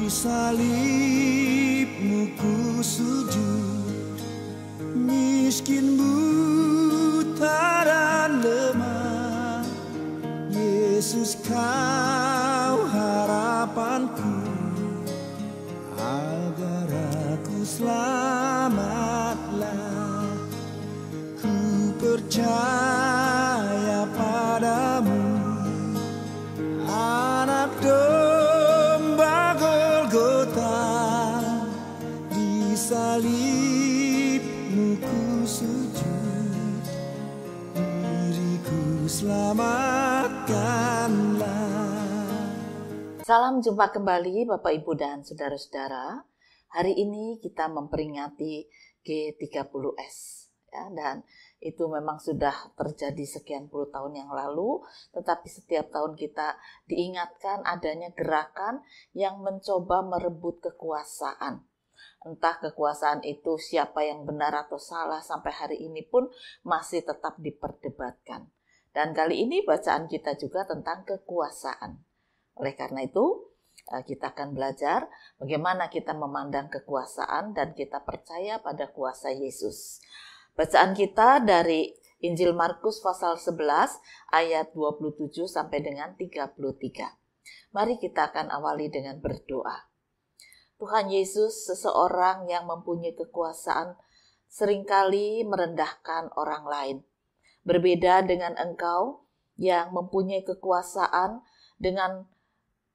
salibmu ku sujud, miskin, buta dan lemah. Yesus, kau harapanku, agar aku selamatlah. Ku percaya padamu, anak domba Golgota. Di salibmu ku sujud, diriku selamatkanlah. Salam jumpa kembali Bapak Ibu dan Saudara-saudara. Hari ini kita memperingati G30S ya, dan itu memang sudah terjadi sekian puluh tahun yang lalu, tetapi setiap tahun kita diingatkan adanya gerakan yang mencoba merebut kekuasaan. Entah kekuasaan itu siapa yang benar atau salah, sampai hari ini pun masih tetap diperdebatkan. Dan kali ini bacaan kita juga tentang kekuasaan. Oleh karena itu, kita akan belajar bagaimana kita memandang kekuasaan dan kita percaya pada kuasa Yesus. Bacaan kita dari Injil Markus pasal 11 ayat 27 sampai dengan 33. Mari kita akan awali dengan berdoa. Tuhan Yesus, seseorang yang mempunyai kekuasaan seringkali merendahkan orang lain. Berbeda dengan Engkau yang mempunyai kekuasaan, dengan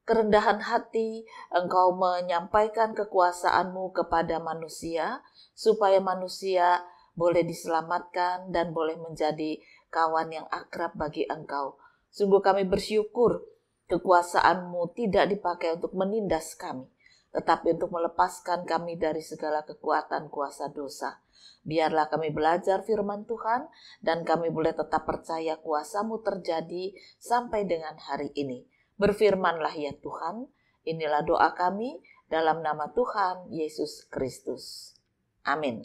kerendahan hati Engkau menyampaikan kekuasaan-Mu kepada manusia, supaya manusia boleh diselamatkan dan boleh menjadi kawan yang akrab bagi Engkau. Sungguh kami bersyukur kekuasaan-Mu tidak dipakai untuk menindas kami, tetapi untuk melepaskan kami dari segala kekuatan kuasa dosa. Biarlah kami belajar firman Tuhan dan kami boleh tetap percaya kuasa-Mu terjadi sampai dengan hari ini. Berfirmanlah ya Tuhan, inilah doa kami dalam nama Tuhan Yesus Kristus. Amin.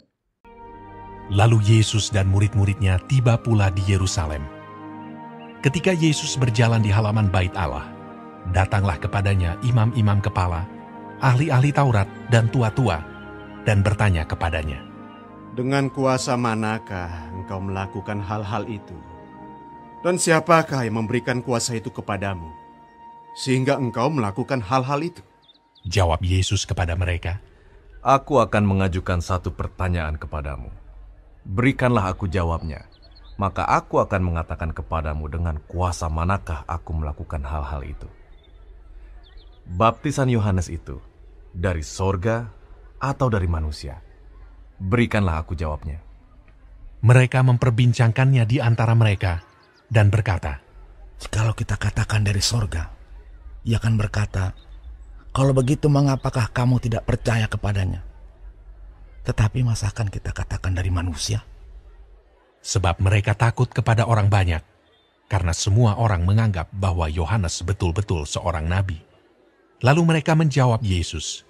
Lalu Yesus dan murid-muridnya tiba pula di Yerusalem. Ketika Yesus berjalan di halaman Bait Allah, datanglah kepadanya imam-imam kepala, ahli-ahli Taurat dan tua-tua, dan bertanya kepadanya, "Dengan kuasa manakah engkau melakukan hal-hal itu? Dan siapakah yang memberikan kuasa itu kepadamu, sehingga engkau melakukan hal-hal itu?" Jawab Yesus kepada mereka, "Aku akan mengajukan satu pertanyaan kepadamu. Berikanlah aku jawabnya, maka aku akan mengatakan kepadamu dengan kuasa manakah aku melakukan hal-hal itu. Baptisan Yohanes itu dari sorga atau dari manusia? Berikanlah aku jawabnya." Mereka memperbincangkannya di antara mereka dan berkata, "Jikalau kita katakan dari sorga, ia akan berkata, kalau begitu mengapakah kamu tidak percaya kepadanya? Tetapi masakan kita katakan dari manusia?" Sebab mereka takut kepada orang banyak, karena semua orang menganggap bahwa Yohanes betul-betul seorang nabi. Lalu mereka menjawab Yesus.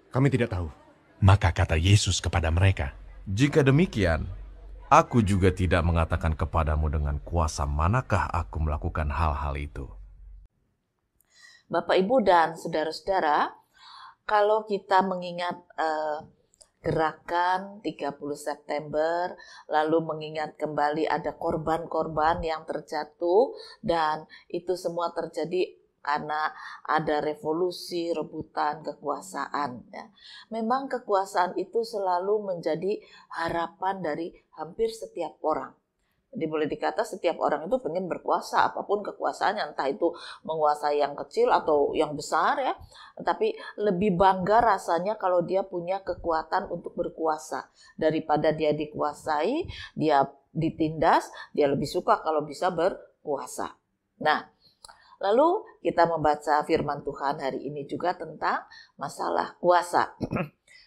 "Kami tidak tahu." Maka kata Yesus kepada mereka, Jika demikian, aku juga tidak mengatakan kepadamu dengan kuasa manakah aku melakukan hal-hal itu. Bapak, Ibu, dan Saudara-saudara, kalau kita mengingat gerakan 30 September, lalu mengingat kembali ada korban-korban yang terjatuh, dan itu semua terjadi karena ada revolusi, rebutan kekuasaan. Ya. Memang kekuasaan itu selalu menjadi harapan dari hampir setiap orang. Jadi boleh dikata setiap orang itu pengen berkuasa, apapun kekuasaannya, entah itu menguasai yang kecil atau yang besar ya. Tapi lebih bangga rasanya kalau dia punya kekuatan untuk berkuasa. Daripada dia dikuasai, dia ditindas, dia lebih suka kalau bisa berkuasa. Nah, lalu kita membaca firman Tuhan hari ini juga tentang masalah kuasa.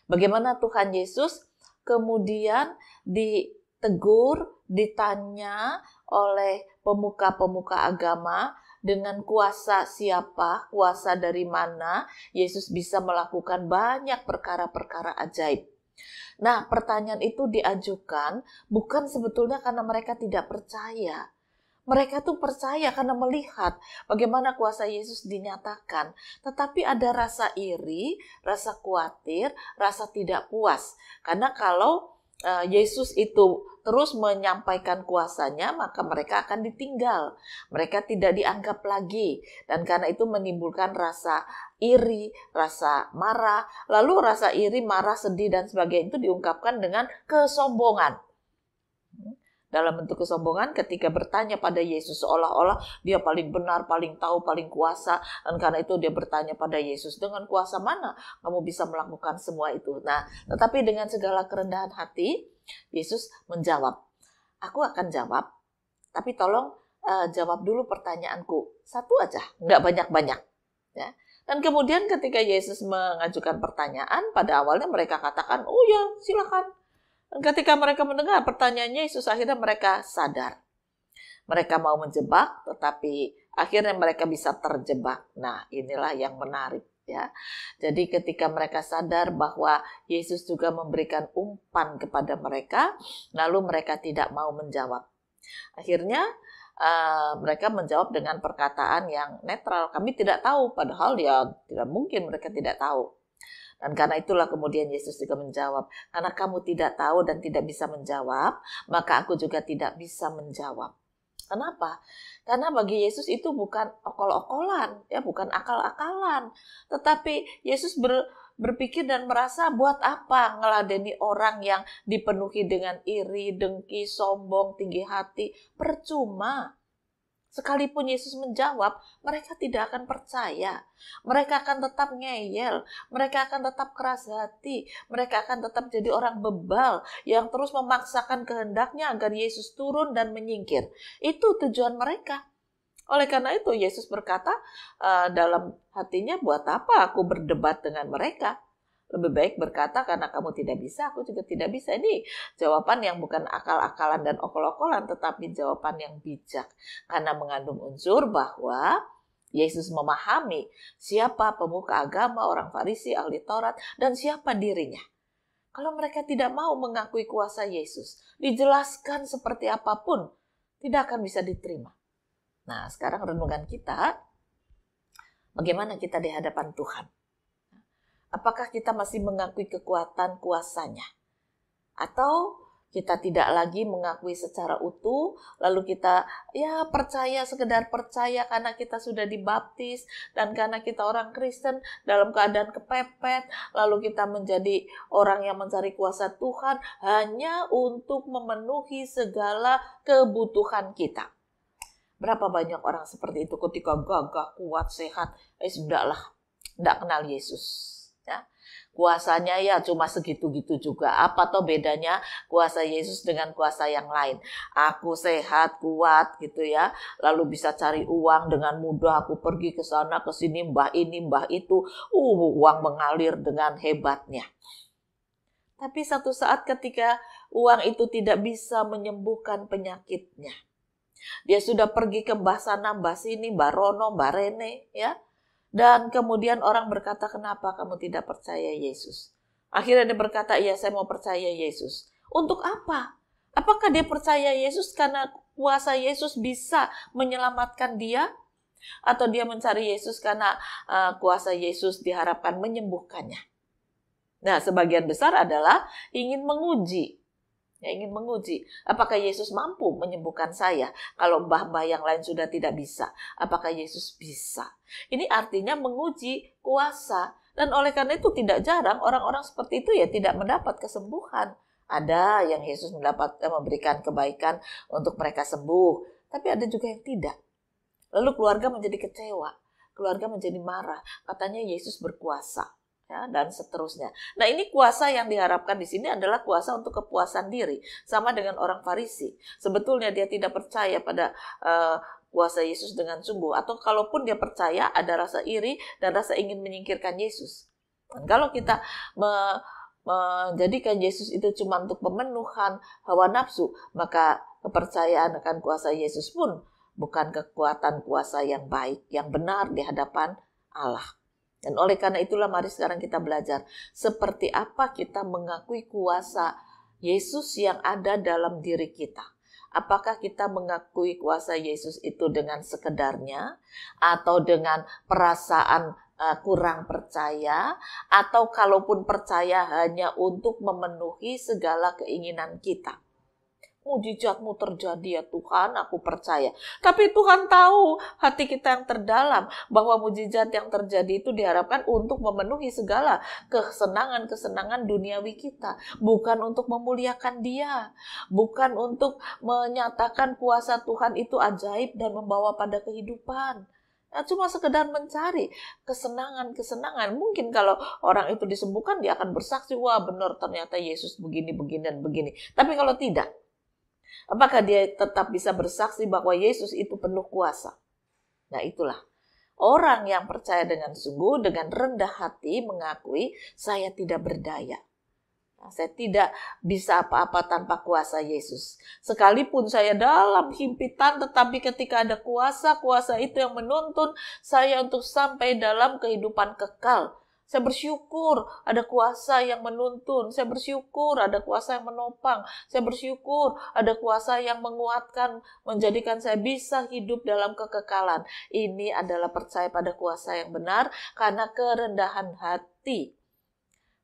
Bagaimana Tuhan Yesus kemudian ditegur, ditanya oleh pemuka-pemuka agama dengan kuasa siapa, kuasa dari mana Yesus bisa melakukan banyak perkara-perkara ajaib. Nah, pertanyaan itu diajukan bukan sebetulnya karena mereka tidak percaya. Mereka tuh percaya karena melihat bagaimana kuasa Yesus dinyatakan. Tetapi ada rasa iri, rasa khawatir, rasa tidak puas. Karena kalau Yesus itu terus menyampaikan kuasanya, maka mereka akan ditinggal. Mereka tidak dianggap lagi. Dan karena itu menimbulkan rasa iri, rasa marah. Lalu rasa iri, marah, sedih, dan sebagainya itu diungkapkan dengan kesombongan. Dalam bentuk kesombongan ketika bertanya pada Yesus seolah-olah dia paling benar, paling tahu, paling kuasa. Dan karena itu dia bertanya pada Yesus, dengan kuasa mana kamu bisa melakukan semua itu? Nah, tetapi dengan segala kerendahan hati, Yesus menjawab, aku akan jawab, tapi tolong jawab dulu pertanyaanku. Satu aja, nggak banyak-banyak. Ya. Dan kemudian ketika Yesus mengajukan pertanyaan, pada awalnya mereka katakan, oh ya silakan. Dan ketika mereka mendengar pertanyaannya Yesus, akhirnya mereka sadar. Mereka mau menjebak, tetapi akhirnya mereka bisa terjebak. Nah, inilah yang menarik. Ya. Jadi ketika mereka sadar bahwa Yesus juga memberikan umpan kepada mereka, lalu mereka tidak mau menjawab. Akhirnya mereka menjawab dengan perkataan yang netral. Kami tidak tahu, padahal ya tidak mungkin mereka tidak tahu. Dan karena itulah kemudian Yesus juga menjawab, karena kamu tidak tahu dan tidak bisa menjawab, maka aku juga tidak bisa menjawab. Kenapa? Karena bagi Yesus itu bukan okol-okolan, ya, bukan akal-akalan. Tetapi Yesus berpikir dan merasa, buat apa ngeladeni orang yang dipenuhi dengan iri, dengki, sombong, tinggi hati? Percuma. Sekalipun Yesus menjawab, mereka tidak akan percaya. Mereka akan tetap ngeyel. Mereka akan tetap keras hati. Mereka akan tetap jadi orang bebal yang terus memaksakan kehendaknya agar Yesus turun dan menyingkir. Itu tujuan mereka. Oleh karena itu Yesus berkata dalam hatinya, buat apa aku berdebat dengan mereka? Lebih baik berkata, karena kamu tidak bisa, aku juga tidak bisa. Ini jawaban yang bukan akal-akalan dan okol-okolan, tetapi jawaban yang bijak. Karena mengandung unsur bahwa Yesus memahami siapa pemuka agama, orang Farisi, ahli Taurat, dan siapa dirinya. Kalau mereka tidak mau mengakui kuasa Yesus, dijelaskan seperti apapun, tidak akan bisa diterima. Nah, sekarang renungan kita, bagaimana kita di hadapan Tuhan? Apakah kita masih mengakui kekuatan kuasanya? Atau kita tidak lagi mengakui secara utuh, lalu kita percaya, sekedar percaya karena kita sudah dibaptis, dan karena kita orang Kristen dalam keadaan kepepet, lalu kita menjadi orang yang mencari kuasa Tuhan hanya untuk memenuhi segala kebutuhan kita. Berapa banyak orang seperti itu ketika gagah, kuat, sehat, sudahlah, tidak kenal Yesus. Ya. Kuasanya ya cuma segitu-gitu juga. Apa toh bedanya kuasa Yesus dengan kuasa yang lain? Aku sehat, kuat gitu ya. Lalu bisa cari uang dengan mudah. Aku pergi ke sana, ke sini, mbah ini, mbah itu. Uang mengalir dengan hebatnya. Tapi satu saat ketika uang itu tidak bisa menyembuhkan penyakitnya. Dia sudah pergi ke mbah sana, mbah sini, mbah Rono, mbah Rene ya. Dan kemudian orang berkata, kenapa kamu tidak percaya Yesus? Akhirnya dia berkata, iya saya mau percaya Yesus. Untuk apa? Apakah dia percaya Yesus karena kuasa Yesus bisa menyelamatkan dia? Atau dia mencari Yesus karena kuasa Yesus diharapkan menyembuhkannya? Nah, sebagian besar adalah ingin menguji. Ingin menguji, apakah Yesus mampu menyembuhkan saya kalau mbah-mbah yang lain sudah tidak bisa? Apakah Yesus bisa? Ini artinya menguji kuasa. Dan oleh karena itu tidak jarang orang-orang seperti itu ya tidak mendapat kesembuhan. Ada yang Yesus memberikan kebaikan untuk mereka sembuh, tapi ada juga yang tidak. Lalu keluarga menjadi kecewa, keluarga menjadi marah, katanya Yesus berkuasa. Ya, dan seterusnya. Nah, ini kuasa yang diharapkan di sini adalah kuasa untuk kepuasan diri, sama dengan orang Farisi. Sebetulnya dia tidak percaya pada kuasa Yesus dengan sungguh, atau kalaupun dia percaya ada rasa iri dan rasa ingin menyingkirkan Yesus. Dan kalau kita menjadikan Yesus itu cuma untuk pemenuhan hawa nafsu, maka kepercayaan akan kuasa Yesus pun bukan kekuatan kuasa yang baik, yang benar di hadapan Allah. Dan oleh karena itulah mari sekarang kita belajar seperti apa kita mengakui kuasa Yesus yang ada dalam diri kita. Apakah kita mengakui kuasa Yesus itu dengan sekedarnya, atau dengan perasaan kurang percaya, atau kalaupun percaya hanya untuk memenuhi segala keinginan kita. Mujizatmu terjadi ya Tuhan, aku percaya. Tapi Tuhan tahu hati kita yang terdalam, bahwa mujizat yang terjadi itu diharapkan untuk memenuhi segala kesenangan-kesenangan duniawi kita. Bukan untuk memuliakan Dia, bukan untuk menyatakan kuasa Tuhan itu ajaib dan membawa pada kehidupan. Cuma sekedar mencari kesenangan-kesenangan. Mungkin kalau orang itu disembuhkan, dia akan bersaksi, wah benar ternyata Yesus begini, begini, dan begini. Tapi kalau tidak, apakah dia tetap bisa bersaksi bahwa Yesus itu penuh kuasa? Nah itulah, orang yang percaya dengan sungguh, dengan rendah hati mengakui, saya tidak berdaya. Saya tidak bisa apa-apa tanpa kuasa Yesus. Sekalipun saya dalam himpitan, tetapi ketika ada kuasa itu yang menuntun saya untuk sampai dalam kehidupan kekal. Saya bersyukur ada kuasa yang menuntun. Saya bersyukur ada kuasa yang menopang. Saya bersyukur ada kuasa yang menguatkan, menjadikan saya bisa hidup dalam kekekalan. Ini adalah percaya pada kuasa yang benar karena kerendahan hati.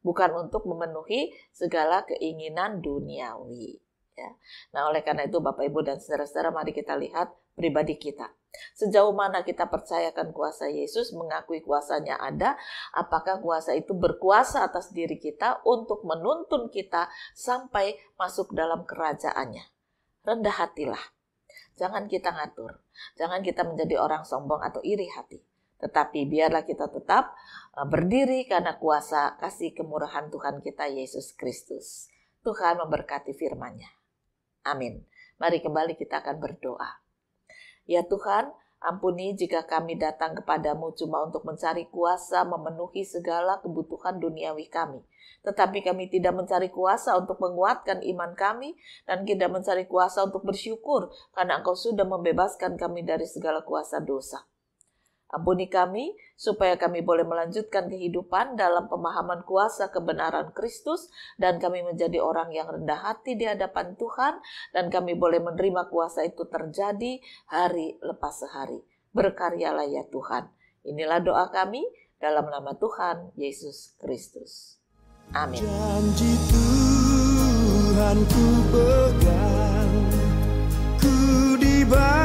Bukan untuk memenuhi segala keinginan duniawi. Ya. Nah, oleh karena itu Bapak, Ibu, dan saudara-saudara, mari kita lihat pribadi kita. Sejauh mana kita percayakan kuasa Yesus, mengakui kuasanya ada, apakah kuasa itu berkuasa atas diri kita untuk menuntun kita sampai masuk dalam kerajaannya. Rendah hatilah. Jangan kita ngatur. Jangan kita menjadi orang sombong atau iri hati. Tetapi biarlah kita tetap berdiri karena kuasa kasih kemurahan Tuhan kita Yesus Kristus. Tuhan memberkati firman-Nya. Amin. Mari kembali kita akan berdoa. Ya Tuhan, ampuni jika kami datang kepadamu cuma untuk mencari kuasa memenuhi segala kebutuhan duniawi kami. Tetapi kami tidak mencari kuasa untuk menguatkan iman kami dan tidak mencari kuasa untuk bersyukur karena Engkau sudah membebaskan kami dari segala kuasa dosa. Ampuni kami, supaya kami boleh melanjutkan kehidupan dalam pemahaman kuasa kebenaran Kristus, dan kami menjadi orang yang rendah hati di hadapan Tuhan, dan kami boleh menerima kuasa itu terjadi hari lepas hari. Berkaryalah ya Tuhan. Inilah doa kami dalam nama Tuhan Yesus Kristus. Amin. Janji Tuhan ku pegang, ku dibawa